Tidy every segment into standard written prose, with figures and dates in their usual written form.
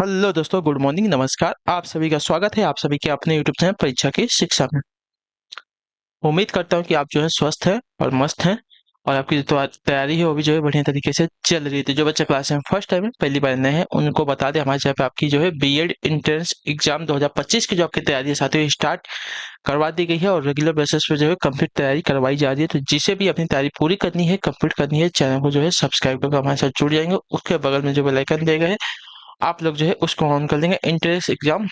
Hello दोस्तों, good morning, नमस्कार। आप सभी का स्वागत है आप सभी के अपने यूट्यूब चैनल परीक्षा की शिक्षा में। उम्मीद करता हूँ कि आप जो है स्वस्थ हैं और मस्त हैं और आपकी जो तैयारी है वो भी जो है बढ़िया तरीके से चल रही है। तो जो बच्चे क्लास में फर्स्ट टाइम है, पहली बार नए हैं, उनको बता दें हमारे चैनल पे आपकी जो है बीएड एंट्रेंस एग्जाम 2025 की जो आपकी तैयारी है साथियों स्टार्ट करवा दी गई है और रेगुलर बेसिस पे जो है कंप्लीट तैयारी करवाई जा रही है। तो जिसे भी अपनी तैयारी पूरी करनी है, कंप्लीट करनी है, चैनल को जो है सब्सक्राइब करके हमारे साथ जुड़ जाएंगे। उसके बगल में जो बेल आइकन दिया गया है, आप लोग जो है उसको ऑन कर देंगे। एंट्रेंस एग्जाम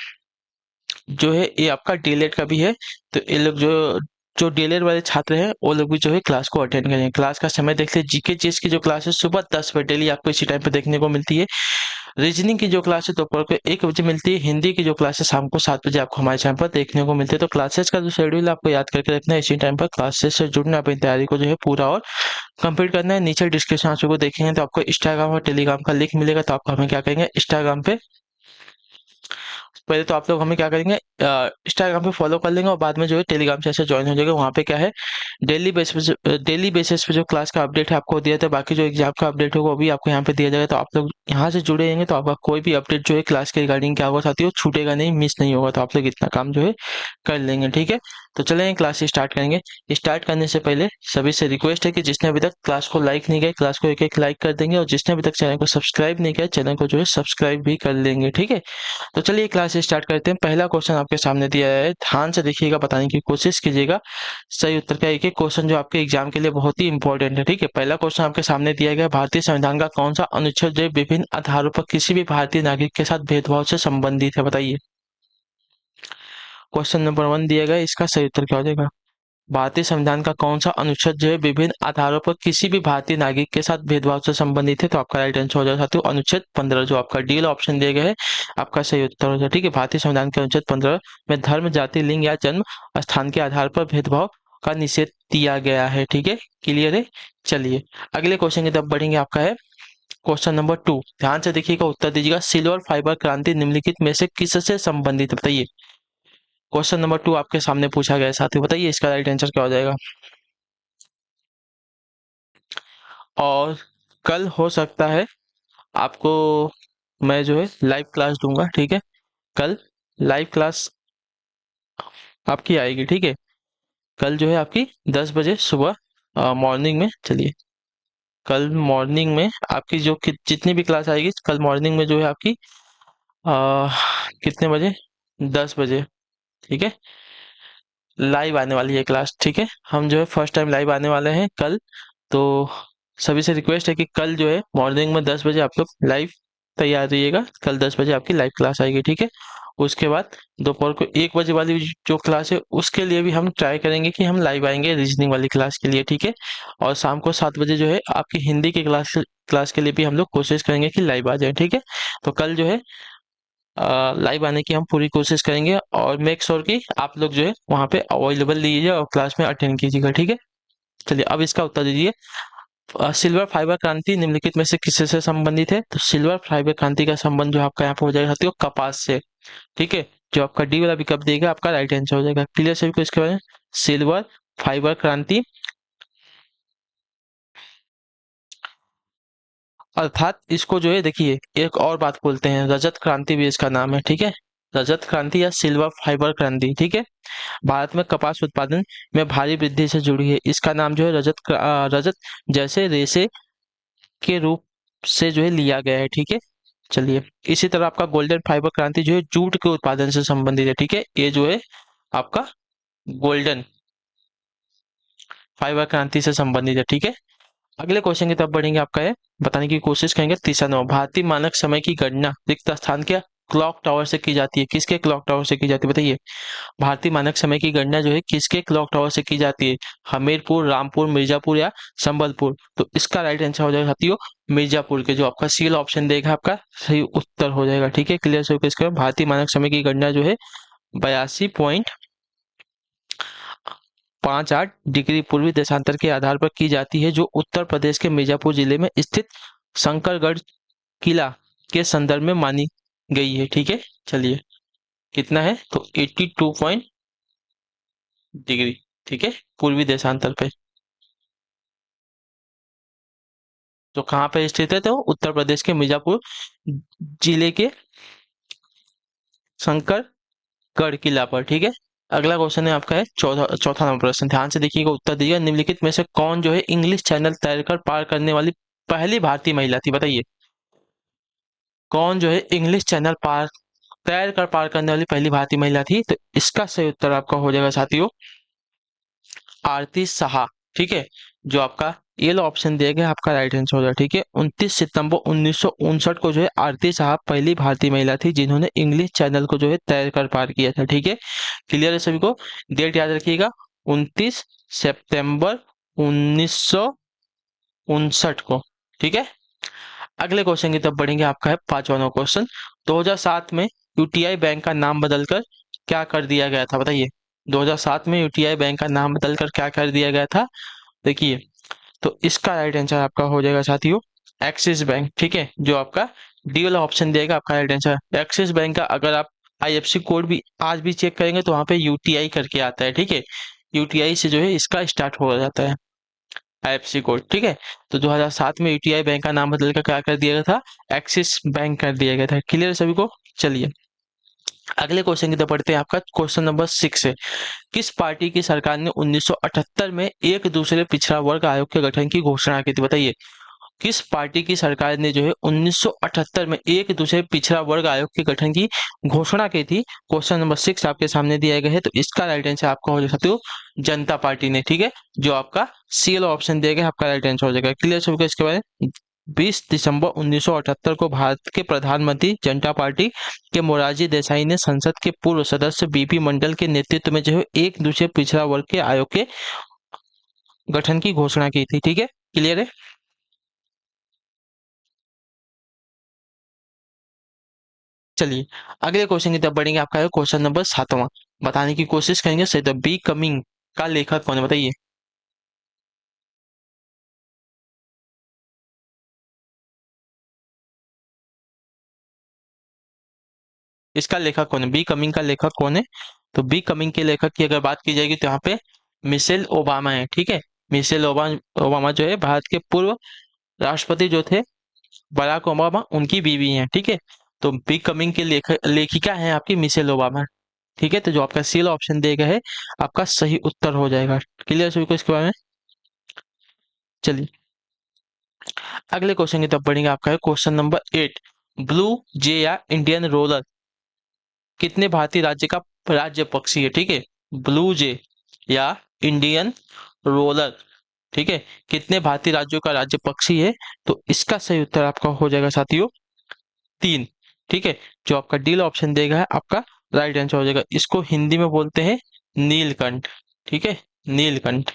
जो है ये आपका डीएलएड का भी है। तो ये लोग जो जो डीएलएड वाले छात्र हैं वो लोग भी जो है क्लास को अटेंड करेंगे। क्लास का समय देख ले, जीके चीज की जो क्लास है सुबह 10 बजे डेली आपको इसी टाइम पे देखने को मिलती है। रीजनिंग की जो क्लास है दोपहर को 1 बजे मिलती है। हिंदी की जो क्लास है शाम को 7 बजे आपको हमारे चैनल पर देखने को मिलती है। तो क्लासेस का जो शेड्यूल है आपको याद करके रखना है, इसी टाइम पर क्लासेस से जुड़ना, अपनी तैयारी को जो है पूरा और कंप्लीट करना है। नीचे डिस्क्रिप्शन आप को देखेंगे तो आपको इंस्टाग्राम और टेलीग्राम का लिंक मिलेगा। तो आप हमें क्या करेंगे, इंस्टाग्राम पे पहले तो आप लोग हमें क्या करेंगे, इंस्टाग्राम पे फॉलो कर लेंगे और बाद में जो है टेलीग्राम से ऐसे ज्वाइन हो जाएगा। वहाँ पे क्या है, डेली बेसिस पे जो क्लास का अपडेट है आपको दिया था, बाकी जो एग्जाम का अपडेट होगा वो भी आपको यहाँ पे दिया जाएगा। तो आप लोग यहाँ से जुड़े रहेंगे तो आपका कोई भी अपडेट जो है क्लास के रिगार्डिंग क्या होगा साथियों छूटेगा नहीं, मिस नहीं होगा। तो आप लोग इतना काम जो है कर लेंगे, ठीक है। तो चलेंगे क्लास स्टार्ट करेंगे। स्टार्ट करने से पहले सभी से रिक्वेस्ट है कि जिसने अभी तक क्लास को लाइक नहीं किया, क्लास को एक एक लाइक कर देंगे और जिसने अभी तक चैनल को सब्सक्राइब नहीं किया, चैनल को जो है सब्सक्राइब भी कर लेंगे, ठीक है। तो चलिए क्लास स्टार्ट करते हैं। पहला क्वेश्चन आपके सामने दिया है, ध्यान से देखिएगा, बताने की कोशिश कीजिएगा। सही उत्तर का एक एक क्वेश्चन जो आपके एग्जाम के लिए बहुत ही इंपॉर्टेंट है, ठीक है। पहला क्वेश्चन आपके सामने दिया गया है, भारतीय संविधान का कौन सा अनुच्छेद जो है विभिन्न आधारों पर किसी भी भारतीय नागरिक के साथ भेदभाव से संबंधित है, बताइए। क्वेश्चन नंबर 1 दिया गया है, इसका सही उत्तर क्या हो जाएगा। भारतीय संविधान का कौन सा अनुच्छेद जो है विभिन्न आधारों पर किसी भी भारतीय नागरिक के साथ भेदभाव से संबंधित है। तो आपका राइट आंसर हो जाएगा साथियों अनुच्छेद 15, जो आपका डी ऑप्शन दिया गया है आपका सही उत्तर हो जाएगा, ठीक है। भारतीय संविधान के अनुच्छेद 15 में धर्म, जाति, लिंग या जन्म स्थान के आधार पर भेदभाव का निषेध दिया गया है, ठीक है। क्लियर है। चलिए अगले क्वेश्चन की तरफ बढ़ेंगे। आपका है क्वेश्चन नंबर 2, ध्यान से देखिएगा, उत्तर दीजिएगा। सिल्वर फाइबर क्रांति निम्नलिखित में से किससे संबंधित है, बताइए। क्वेश्चन नंबर 2 आपके सामने पूछा गया है साथियों, बताइए इसका राइट आंसर क्या हो जाएगा। और कल हो सकता है आपको मैं जो है लाइव क्लास दूंगा, ठीक है। कल लाइव क्लास आपकी आएगी, ठीक है। कल जो है आपकी 10 बजे सुबह मॉर्निंग में, चलिए कल मॉर्निंग में आपकी जो जितनी भी क्लास आएगी कल मॉर्निंग में जो है आपकी आ, कितने बजे, 10 बजे, ठीक है, लाइव आने वाली है क्लास, ठीक है। हम जो है फर्स्ट टाइम लाइव आने वाले हैं कल। तो सभी से रिक्वेस्ट है कि कल जो है मॉर्निंग में 10 बजे आप लोग लाइव तैयार रहिएगा। कल 10 बजे आपकी लाइव क्लास आएगी, ठीक है। उसके बाद दोपहर को 1 बजे वाली जो क्लास है उसके लिए भी हम ट्राई करेंगे कि हम लाइव आएंगे रीजनिंग वाली क्लास के लिए, ठीक है। और शाम को 7 बजे जो है आपकी हिंदी की क्लास के लिए भी हम लोग कोशिश करेंगे कि लाइव आ जाए, ठीक है। तो कल जो है लाइव आने की हम पूरी कोशिश करेंगे और मेक श्योर कि आप लोग जो है वहाँ पे अवेलेबल लीजिए और क्लास में अटेंड कीजिएगा, ठीक है। चलिए अब इसका उत्तर दीजिए। सिल्वर फाइबर क्रांति निम्नलिखित में से किससे से संबंधित है। तो सिल्वर फाइबर क्रांति का संबंध जो आपका यहाँ पे हो जाएगा साथियों कपास से, ठीक है। जो आपका डी वाला विकल्प देगा आपका राइट आंसर हो जाएगा। क्लियर सभी को इसके बारे में। सिल्वर फाइबर क्रांति अर्थात इसको जो है देखिए, एक और बात बोलते हैं, रजत क्रांति भी इसका नाम है, ठीक है। रजत क्रांति या सिल्वर फाइबर क्रांति, ठीक है। भारत में कपास उत्पादन में भारी वृद्धि से जुड़ी है। इसका नाम जो है रजत जैसे रेशे के रूप से जो है लिया गया है, ठीक है। चलिए इसी तरह आपका गोल्डन फाइबर क्रांति जो है जूट के उत्पादन से संबंधित है, ठीक है। ये जो है आपका गोल्डन फाइबर क्रांति से संबंधित है, ठीक है। अगले क्वेश्चन की तरफ बढ़ेंगे। आपका है बताने की कोशिश करेंगे। तीसरा नंबर, भारतीय मानक समय की गणना रिक्त स्थान के क्लॉक टावर से की जाती है। किसके क्लॉक टावर से की जाती है, बताइए। भारतीय मानक समय की गणना जो है किसके क्लॉक टावर से की जाती है। हमीरपुर, रामपुर, मिर्जापुर या संबलपुर। तो इसका राइट आंसर हो जाएगा साथियों मिर्जापुर के, जो आपका सीएल ऑप्शन देगा आपका सही उत्तर हो जाएगा, ठीक है। क्लियर से इसका भारतीय मानक समय की गणना जो है 82.58 डिग्री पूर्वी देशांतर के आधार पर की जाती है, जो उत्तर प्रदेश के मिर्जापुर जिले में स्थित शंकरगढ़ किला के संदर्भ में मानी गई है, ठीक है। चलिए कितना है, तो 82 डिग्री, ठीक है, पूर्वी देशांतर पे। तो कहाँ पे स्थित है, तो उत्तर प्रदेश के मिर्जापुर जिले के शंकर गढ़ किला पर, ठीक है। अगला क्वेश्चन है आपका है चौथा चौथा नंबर प्रश्न, ध्यान से देखिएगा, उत्तर दीजिएगा। निम्नलिखित में से कौन जो है इंग्लिश चैनल तैरकर पार करने वाली पहली भारतीय महिला थी, बताइए। कौन जो है इंग्लिश चैनल पार करने वाली पहली भारतीय महिला थी? तो इसका सही उत्तर आपका हो जाएगा साथियों आरती साहा, ठीक है। जो आपका ये लो ऑप्शन दिया गया आपका राइट आंसर हो जाएगा, ठीक है। 29 सितंबर 1959 को जो है आरती साहा पहली भारतीय महिला थी जिन्होंने इंग्लिश चैनल को जो है तैर कर पार किया था, ठीक है। क्लियर है सभी को? डेट याद रखिएगा, 29 सितंबर 1959 को, ठीक है। अगले क्वेश्चन की तरफ बढ़ेंगे, आपका है पांचवा नंबर क्वेश्चन। 2007 में यूटीआई बैंक का नाम बदलकर क्या कर दिया गया था, बताइए। 2007 में यूटीआई बैंक का नाम बदलकर क्या कर दिया गया था? देखिए, तो इसका राइट आंसर आपका हो जाएगा साथियों एक्सिस बैंक, ठीक है। जो आपका डी वाला ऑप्शन देगा आपका राइट आंसर एक्सिस बैंक का। अगर आप आईएफएससी कोड भी आज भी चेक करेंगे तो वहां पे यूटीआई करके आता है, ठीक है। यूटीआई से जो है इसका स्टार्ट हो जाता है आईएफएससी कोड, ठीक है। तो 2007 में यूटीआई बैंक का नाम बदलकर क्या कर दिया गया था? एक्सिस बैंक कर दिया गया था। क्लियर सभी को? चलिए अगले क्वेश्चन की तरफ बढ़ते हैं, आपका क्वेश्चन नंबर 6 है। किस पार्टी की सरकार ने 1978 में एक दूसरे पिछड़ा वर्ग आयोग के गठन की घोषणा की थी, बताइए। किस पार्टी की सरकार ने जो है 1978 में एक दूसरे पिछड़ा वर्ग आयोग के गठन की घोषणा की थी? क्वेश्चन नंबर 6 आपके सामने दिया गया है, तो इसका राइट आंसर आपका हो सकते हो जनता पार्टी ने, ठीक है। जो आपका सी वाला ऑप्शन दिया गया आपका राइट आंसर हो जाएगा। क्लियर सभी को इसके बारे में? 20 दिसंबर 1978 को भारत के प्रधानमंत्री जनता पार्टी के मोरारजी देसाई ने संसद के पूर्व सदस्य बीपी मंडल के नेतृत्व में जो है एक दूसरे पिछड़ा वर्ग के आयोग के गठन की घोषणा की थी, ठीक है। क्लियर है? चलिए अगले क्वेश्चन की तरफ बढ़ेंगे, आपका है क्वेश्चन नंबर 7वां। बताने की कोशिश करेंगे सही द बी कमिंग का लेखक कौन है, बताइए। इसका लेखक कौन है? बी कमिंग का लेखक कौन है? तो बी कमिंग के लेखक की अगर बात की जाएगी तो यहाँ पे मिशेल ओबामा है, ठीक है। मिशेल ओबामा जो है भारत के पूर्व राष्ट्रपति जो थे बराक ओबामा, उनकी बीवी हैं, ठीक है। तो बी कमिंग के लेखिका है आपकी मिशेल ओबामा, ठीक है। तो जो आपका सी ऑप्शन दिया गया है आपका सही उत्तर हो जाएगा। क्लियर सभी को इसके बारे में? चलिए अगले क्वेश्चन की तरफ बढ़ेंगे, आपका है क्वेश्चन नंबर 8। ब्लू जे या इंडियन रोलर कितने भारतीय राज्य का राज्य पक्षी है, ठीक है। ब्लू जे या इंडियन रोलर, ठीक है, कितने भारतीय राज्यों का राज्य पक्षी है? तो इसका सही उत्तर आपका हो जाएगा साथियों 3, ठीक है। जो आपका डील ऑप्शन देगा है आपका राइट आंसर हो जाएगा। इसको हिंदी में बोलते हैं नीलकंठ, ठीक है। नीलकंठ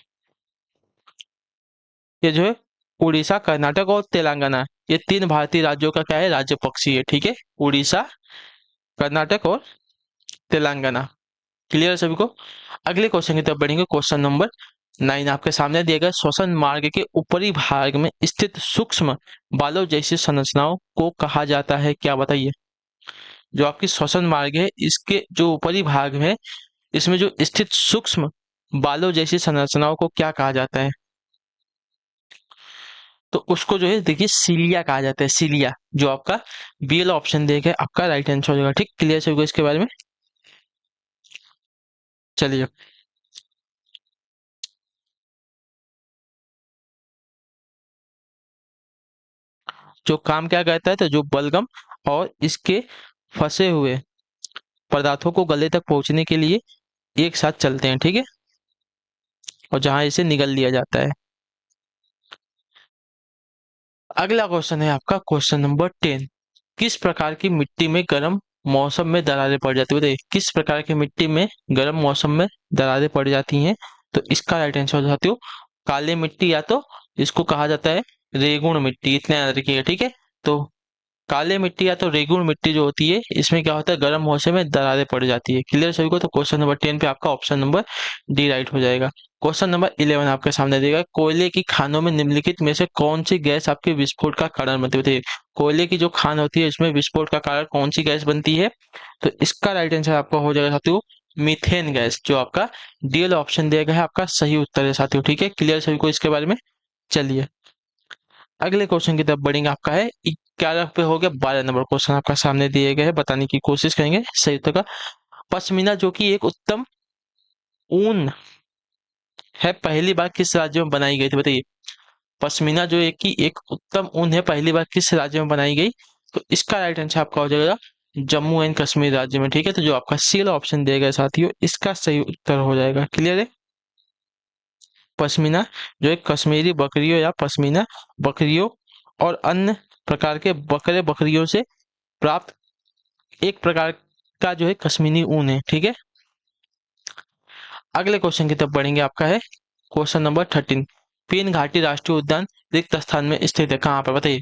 ये जो है उड़ीसा, कर्नाटक और तेलंगाना, ये 3 भारतीय राज्यों का क्या है? राज्य पक्षी है, ठीक है। उड़ीसा, कर्नाटक और तेलंगाना। क्लियर है सभी को? अगले क्वेश्चन की तरफ बढ़ेंगे, क्वेश्चन नंबर 9 आपके सामने दिया गया। श्वसन मार्ग के ऊपरी भाग में स्थित सूक्ष्म बालों जैसी संरचनाओं को कहा जाता है क्या, बताइए। जो आपकी श्वसन मार्ग है इसके जो ऊपरी भाग है इसमें जो स्थित सूक्ष्म बालों जैसी संरचनाओं को क्या कहा जाता है? तो उसको जो है देखिए सीलिया कहा जाता है, सीलिया। जो आपका बी वाला ऑप्शन देगा आपका राइट आंसर हो जाएगा, ठीक। क्लियर से होगा इसके बारे में? चलिए जो काम क्या करता है, तो जो बलगम और इसके फंसे हुए पदार्थों को गले तक पहुंचने के लिए एक साथ चलते हैं, ठीक है। और जहां इसे निगल लिया जाता है। अगला क्वेश्चन है आपका क्वेश्चन नंबर 10। किस प्रकार की मिट्टी में गर्म मौसम में दरारें पड़ जाती है, बताइए। किस प्रकार की मिट्टी में गर्म मौसम में दरारें पड़ जाती हैं? तो इसका राइट आंसर हो जाती हो काली मिट्टी, या तो इसको कहा जाता है रेगुण मिट्टी, इतना याद रखिएगा, ठीक है। तो काले मिट्टी या तो रेगुड़ मिट्टी जो होती है इसमें क्या होता है गर्म मौसम में दरारें पड़ जाती है। क्लियर सभी को? तो क्वेश्चन नंबर 10 पे आपका ऑप्शन नंबर डी राइट हो जाएगा। क्वेश्चन नंबर 11 आपके सामने देगा। कोयले की खानों में निम्नलिखित में से कौन सी गैस आपके विस्फोट का कारण बनती है, बताइए। कोयले की जो खान होती है इसमें विस्फोट का कारण कौन सी गैस बनती है? तो इसका राइट आंसर आपका हो जाएगा साथियों मीथेन गैस। जो आपका डी ऑप्शन दिया गया है आपका सही उत्तर है साथियों, ठीक है। क्लियर सभी को इसके बारे में? चलिए अगले क्वेश्चन की तरफ बढ़ेंगे। आपका है 11 पे हो गया, 12 नंबर क्वेश्चन आपका सामने दिए गए हैं, बताने की कोशिश करेंगे सही उत्तर का। पश्मीना जो कि एक उत्तम ऊन है, पहली बार किस राज्य में बनाई गई थी बताइए। पश्मीना जो एक की एक उत्तम ऊन है, पहली बार किस राज्य में बनाई गई? तो इसका राइट आंसर आपका हो जाएगा जम्मू एंड कश्मीर राज्य में। ठीक है, तो जो आपका सी वाला ऑप्शन दिया गया साथियों, इसका सही उत्तर हो जाएगा। क्लियर है? पश्मीना जो एक कश्मीरी बकरियों या पश्मीना बकरियों और अन्य प्रकार के बकरे बकरियों से प्राप्त एक प्रकार का जो है कश्मीरी ऊन है। ठीक है, अगले क्वेश्चन की तरफ बढ़ेंगे। आपका है क्वेश्चन नंबर 13। पीन घाटी राष्ट्रीय उद्यान रिक्त स्थान में स्थित है, कहाँ पर बताइए।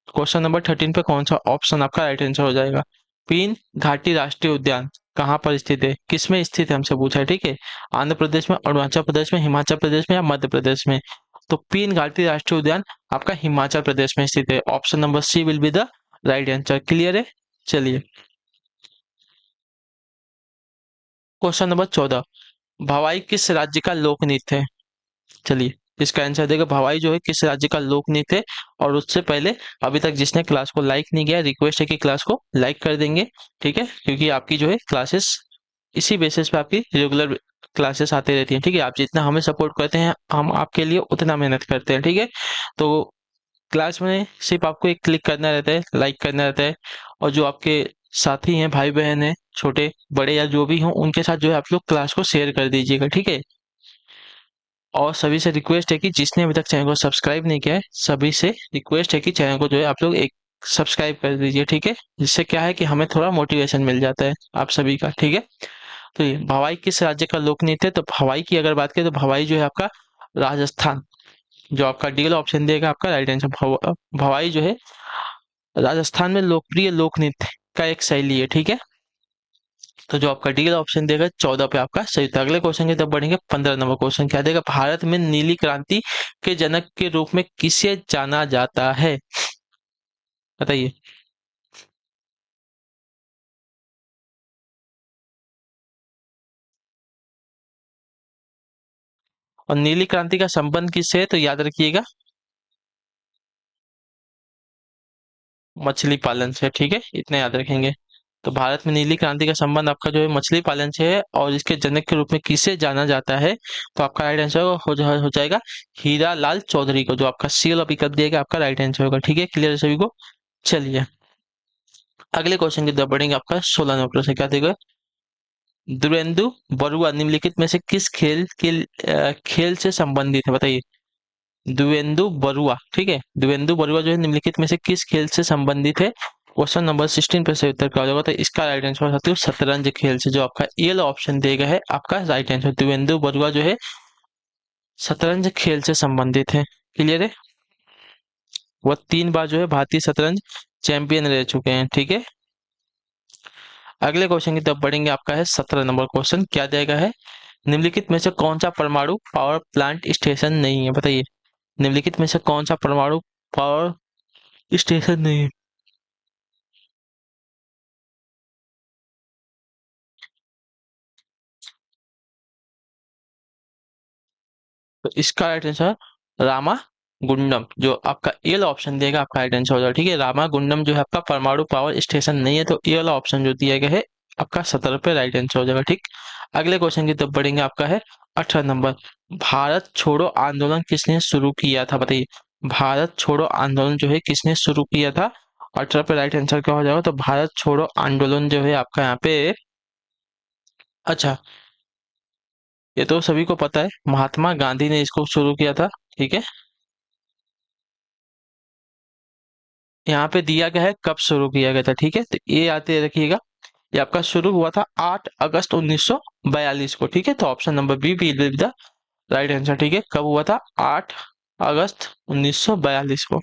क्वेश्चन नंबर 13 पे कौन सा ऑप्शन आपका राइट आंसर हो जाएगा? पीन घाटी राष्ट्रीय उद्यान कहाँ पर स्थित है, किस में स्थित है, हमसे पूछा है। ठीक है, आंध्र प्रदेश में, अरुणाचल प्रदेश में, हिमाचल प्रदेश में या मध्य प्रदेश में? तो पीन घाटी राष्ट्रीय उद्यान आपका हिमाचल प्रदेश में स्थित है। Option number C will be the right answer. Clear है? चलिए, क्वेश्चन नंबर 14। भवाई किस राज्य का लोक नृत्य है? चलिए, इसका आंसर देगा भवाई जो है किस राज्य का लोक नृत्य है। और उससे पहले अभी तक जिसने क्लास को लाइक नहीं किया, रिक्वेस्ट है कि क्लास को लाइक कर देंगे। ठीक है, क्योंकि आपकी जो है क्लासेस इसी बेसिस पे आपकी रेगुलर क्लासेस आती रहती हैं। ठीक है, आप जितना हमें सपोर्ट करते हैं, हम आपके लिए उतना मेहनत करते हैं। ठीक है, तो क्लास में सिर्फ आपको एक क्लिक करना रहता है, लाइक करना रहता है, और जो आपके साथी हैं, भाई बहन हैं, छोटे बड़े या जो भी हों, उनके साथ जो है आप लोग क्लास को शेयर कर दीजिएगा। ठीक है, और सभी से रिक्वेस्ट है कि जिसने अभी तक चैनल को सब्सक्राइब नहीं किया है, सभी से रिक्वेस्ट है कि चैनल को जो है आप लोग एक सब्सक्राइब कर दीजिए। ठीक है, जिससे क्या है कि हमें थोड़ा मोटिवेशन मिल जाता है आप सभी का। ठीक है, तो ये भवाई किस राज्य का लोक नृत्य है? तो भवाई की अगर बात करें तो भवाई जो है आपका राजस्थान, जो आपका डी वाला ऑप्शन देगा आपका राइट आंसर। भवाई जो है राजस्थान में लोकप्रिय लोक नृत्य का एक शैली है। ठीक है, तो जो आपका डी वाला ऑप्शन देगा 14 पे आपका सही था। अगले क्वेश्चन की तरफ बढ़ेंगे। 15 नंबर क्वेश्चन क्या देगा? भारत में नीली क्रांति के जनक के रूप में किसे जाना जाता है, बताइए। और नीली क्रांति का संबंध किससे है? तो याद रखिएगा मछली पालन से। ठीक है, इतना याद रखेंगे। तो भारत में नीली क्रांति का संबंध आपका जो है मछली पालन से है, और इसके जनक के रूप में किसे जाना जाता है? तो आपका राइट आंसर हो जाएगा हीरा लाल चौधरी को, जो आपका सी वाला पिकअप दिएगा आपका राइट आंसर होगा। ठीक है, क्लियर है सभी को? चलिए, अगले क्वेश्चन की तरफ बढ़ेंगे। आपका 16 नंबर प्रश्न क्या देगा? दुरेंदु बरुआ निम्नलिखित में से किस खेल से संबंधित है, बताइए। दुवेंदु बरुआ, ठीक है, दुवेंदु बरुआ जो है निम्नलिखित में से किस खेल से संबंधित है? क्वेश्चन नंबर 16 पे सही उत्तर क्या हो जाएगा? तो इसका राइट आंसर हो सकता है शतरंज खेल से, जो आपका ए वाला ऑप्शन देगा है आपका राइट आंसर। दुवेंदु बरुआ जो है शतरंज खेल से संबंधित है। क्लियर है? वह 3 बार जो है भारतीय शतरंज चैंपियन रह चुके हैं। ठीक है, अगले क्वेश्चन की तरफ बढ़ेंगे। आपका है 17 नंबर क्वेश्चन क्या दिया है? निम्नलिखित में से कौन सा परमाणु पावर प्लांट स्टेशन नहीं है, बताइए। निम्नलिखित में से कौन सा परमाणु पावर स्टेशन नहीं है? तो इसका राइट आंसर रामा गुंडम, जो आपका ए वाला ऑप्शन देगा आपका राइट आंसर हो जाएगा। ठीक है, रामा गुंडम जो है आपका परमाणु पावर स्टेशन नहीं है, तो ए वाला ऑप्शन जो दिया गया है आपका 17 पे राइट आंसर हो जाएगा। ठीक, अगले क्वेश्चन की तरफ बढ़ेंगे। आपका है 18 नंबर। भारत छोड़ो आंदोलन किसने शुरू किया था, बताइए। भारत छोड़ो आंदोलन जो है किसने शुरू किया था? 18 पे राइट आंसर क्या हो जाएगा? तो भारत छोड़ो आंदोलन जो है आपका यहाँ पे, अच्छा, ये तो सभी को पता है, महात्मा गांधी ने इसको शुरू किया था। ठीक है, यहाँ पे दिया गया है कब शुरू किया गया था। ठीक है, तो ये याद रखिएगा, ये आपका शुरू हुआ था 8 अगस्त 1942 को। ठीक है, तो option number B will be the right answer. ठीक है, कब हुआ था? 8 अगस्त 1942 को।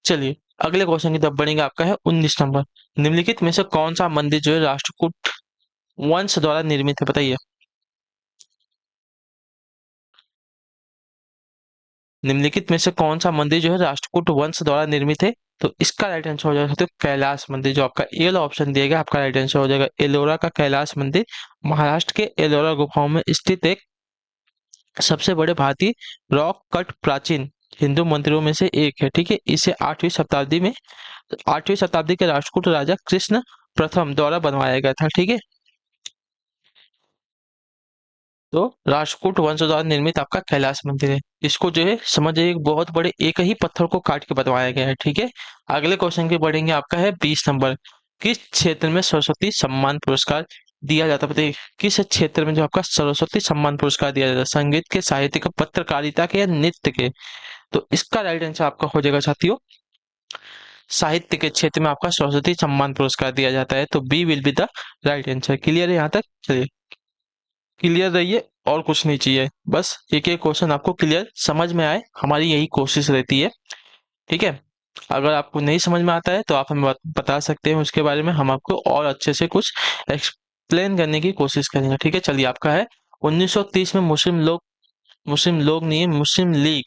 चलिए, अगले क्वेश्चन की तरफ बढ़ेंगे। आपका है 19 नंबर। निम्नलिखित में से कौन सा मंदिर जो है राष्ट्रकूट वंश द्वारा निर्मित है, बताइए। निम्नलिखित में से कौन सा मंदिर जो है राष्ट्रकूट वंश द्वारा निर्मित है? तो इसका राइट आंसर हो जाएगा तो कैलाश मंदिर, जो आपका ए वाला ऑप्शन दिया गया आपका राइट आंसर हो जाएगा एलोरा का कैलाश मंदिर। महाराष्ट्र के एलोरा गुफाओं में स्थित एक सबसे बड़े भारतीय रॉक कट प्राचीन हिंदू मंदिरों में से एक है, ठीक है। इसे 8वीं शताब्दी के राष्ट्रकूट राजा कृष्ण प्रथम द्वारा बनवाया गया था, ठीक है। तो राष्ट्रकूट वंश द्वारा निर्मित आपका कैलाश मंदिर है। इसको जो है समझ जाइए, एक बहुत बड़े एक ही पत्थर को काट के बनवाया गया है, ठीक है। अगले क्वेश्चन की बढ़ेंगे, आपका है 20 नंबर। किस क्षेत्र में सरस्वती सम्मान पुरस्कार दिया जाता है, बताइए। किस क्षेत्र में जो आपका सरस्वती सम्मान पुरस्कार दिया जाता है, संगीत के, साहित्य के, पत्रकारिता के या नृत्य के? तो इसका राइट आंसर आपका हो जाएगा साथियों, साहित्य के क्षेत्र में आपका सरस्वती सम्मान पुरस्कार दिया जाता है। तो B will be the right answer. Clear है यहाँ तक? चलिए, क्लियर रहिए, और कुछ नहीं चाहिए, बस एक एक क्वेश्चन आपको क्लियर समझ में आए, हमारी यही कोशिश रहती है, ठीक है। अगर आपको नहीं समझ में आता है तो आप हमें बता सकते हैं उसके बारे में, हम आपको और अच्छे से कुछ एक्सप्लेन करने की कोशिश करेंगे, ठीक है। चलिए, आपका है 1930 में मुस्लिम लोग नहीं, मुस्लिम लीग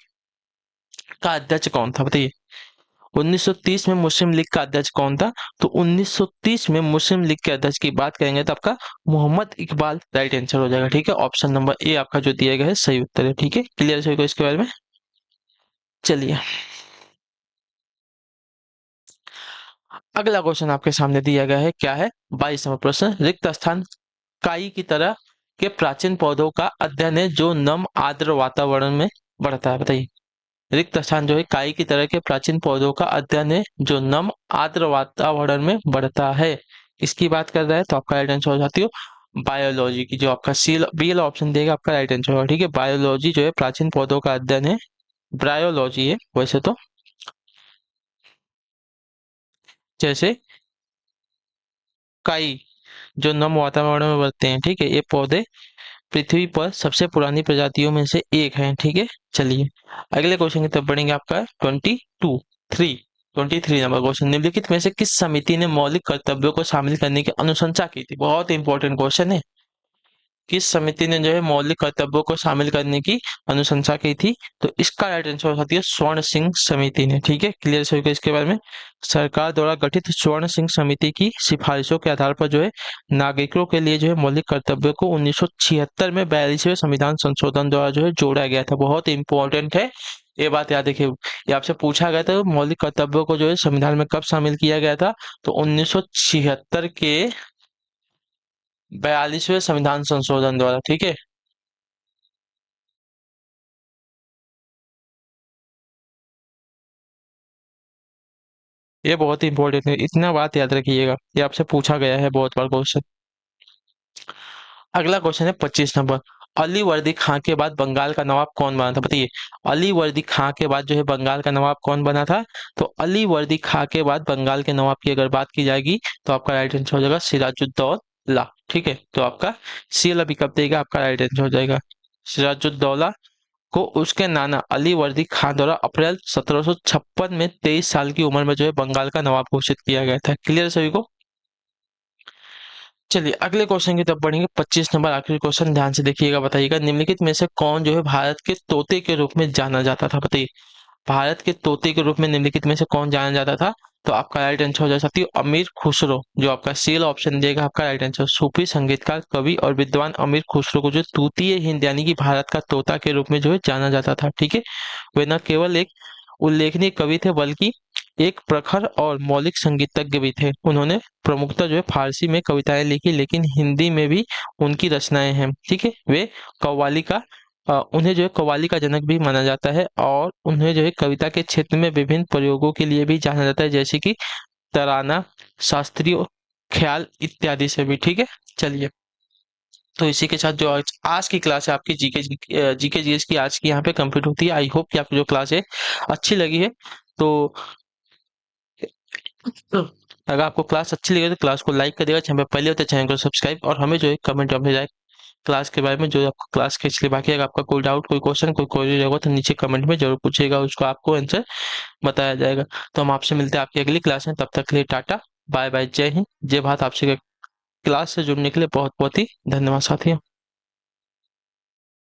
का अध्यक्ष कौन था, बताइए। 1930 में मुस्लिम लीग का अध्यक्ष कौन था? तो 1930 में मुस्लिम लीग के अध्यक्ष की बात करेंगे तो आपका मोहम्मद इकबाल राइट आंसर हो जाएगा, ठीक है। ऑप्शन नंबर ए आपका जो दिया गया है सही उत्तर है, ठीक है। क्लियर सभी को इसके बारे में? चलिए, अगला क्वेश्चन आपके सामने दिया गया है, क्या है? 22 नंबर प्रश्न। रिक्त स्थान काई की तरह के प्राचीन पौधों का अध्ययन है जो नम आर्द्र वातावरण में बढ़ता है, बताइए। रिक्त स्थान जो है काई की तरह के प्राचीन पौधों का अध्ययन है जो नम आर्द्र वातावरण में बढ़ता है, इसकी बात कर रहा है। तो आपका राइट आंसर हो जाती हो बायोलॉजी की, जो आपका सी बी वाला ऑप्शन देगा आपका राइट आंसर होगा, ठीक है। बायोलॉजी जो है प्राचीन पौधों का अध्ययन है, ब्रायोलॉजी है वैसे तो। जैसे काई जो नम वातावरण में बढ़ते हैं, ठीक है, ये पौधे पृथ्वी पर सबसे पुरानी प्रजातियों में से एक है, ठीक है। चलिए, अगले क्वेश्चन की तरफ बढ़ेंगे, आपका 23 नंबर क्वेश्चन। निम्नलिखित में से किस समिति ने मौलिक कर्तव्यों को शामिल करने की अनुशंसा की थी? बहुत इंपॉर्टेंट क्वेश्चन है। किस समिति ने जो है मौलिक कर्तव्यों को शामिल करने की अनुशंसा की थी? तो इसका राइट आंसर हो सकती है स्वर्ण सिंह समिति ने, ठीक है। क्लियर सभी को इसके बारे में? सरकार द्वारा गठित स्वर्ण सिंह समिति की सिफारिशों के आधार पर जो है नागरिकों के लिए जो है मौलिक कर्तव्यों को 1976 में 42वें संविधान संशोधन द्वारा जो है जोड़ा गया था। बहुत इंपॉर्टेंट है, ये बात याद रखिए। ये आपसे पूछा गया था मौलिक कर्तव्यों को जो है संविधान में कब शामिल किया गया था? तो 1976 के 42वें संविधान संशोधन द्वारा, ठीक है। ये बहुत ही इंपॉर्टेंट है, इतना बात याद रखिएगा, ये आपसे पूछा गया है बहुत बार क्वेश्चन। अगला क्वेश्चन है 25 नंबर। अली वर्दी खां के बाद बंगाल का नवाब कौन बना था, बताइए। अली वर्दी खां के बाद जो है बंगाल का नवाब कौन बना था? तो अली वर्दी खां के बाद बंगाल के नवाब की अगर बात की जाएगी तो आपका राइट आंसर हो जाएगा सिराजुद्दौला, ठीक है। तो आपका सी वाला विकल्प देगा, आपका राइट आंसर हो जाएगा सिराजुद्दौला को उसके नाना अली वर्दी खान द्वारा अप्रैल 1756 में 23 साल की उम्र में जो है बंगाल का नवाब घोषित किया गया था। क्लियर सभी को? चलिए, अगले क्वेश्चन की तरफ बढ़ेंगे, 25 नंबर आखिरी क्वेश्चन, ध्यान से देखिएगा, बताइएगा। निम्नलिखित में से कौन जो है भारत के तोते के रूप में जाना जाता था, बताइए। भारत के तोते के रूप में निम्नलिखित में से कौन जाना जाता था? तो आपका राइट आंसर हो जा सकती है अमीर खुसरो, जो आपका सील ऑप्शन देगा आपका राइट आंसर। सूफी संगीतकार, कवि और विद्वान अमीर खुसरो को जो तूतीय हिंद यानी कि भारत का तोता के रूप में जो है जाना जाता था, ठीक है। वे न केवल एक उल्लेखनीय कवि थे बल्कि एक प्रखर और मौलिक संगीतज्ञ भी थे। उन्होंने प्रमुखतः जो है फारसी में कविताएं लिखी, लेकिन हिंदी में भी उनकी रचनाएं हैं, ठीक है। वे कव्वाली का उन्हें जो है कव्वाली का जनक भी माना जाता है, और उन्हें जो है कविता के क्षेत्र में विभिन्न प्रयोगों के लिए भी जाना जाता है, जैसे कि तराना, शास्त्रीय ख्याल इत्यादि से भी, ठीक है। चलिए, तो इसी के साथ जो आज की क्लास है आपकी जीके जीएस की आज की यहाँ पे कंप्लीट होती है। आई होप कि आपको जो क्लास है अच्छी लगी है। तो अगर आपको क्लास अच्छी लगी तो क्लास को लाइक करिएगा, चैनल पे पहले होते चैनल को सब्सक्राइब, और हमें जो है कमेंट में जाए क्लास के बारे में, जो आपको क्लास के इसलिए बाकी अगर आपका कोई डाउट, कोई क्वेश्चन, कोई क्वेरी रहेगा तो नीचे कमेंट में जरूर पूछिएगा, उसको आपको आंसर बताया जाएगा। तो हम आपसे मिलते हैं आपकी अगली क्लास में, तब तक के लिए टाटा बाय बाय, जय हिंद जय भारत। आपसे क्लास से जुड़ने के लिए बहुत बहुत ही धन्यवाद साथियों।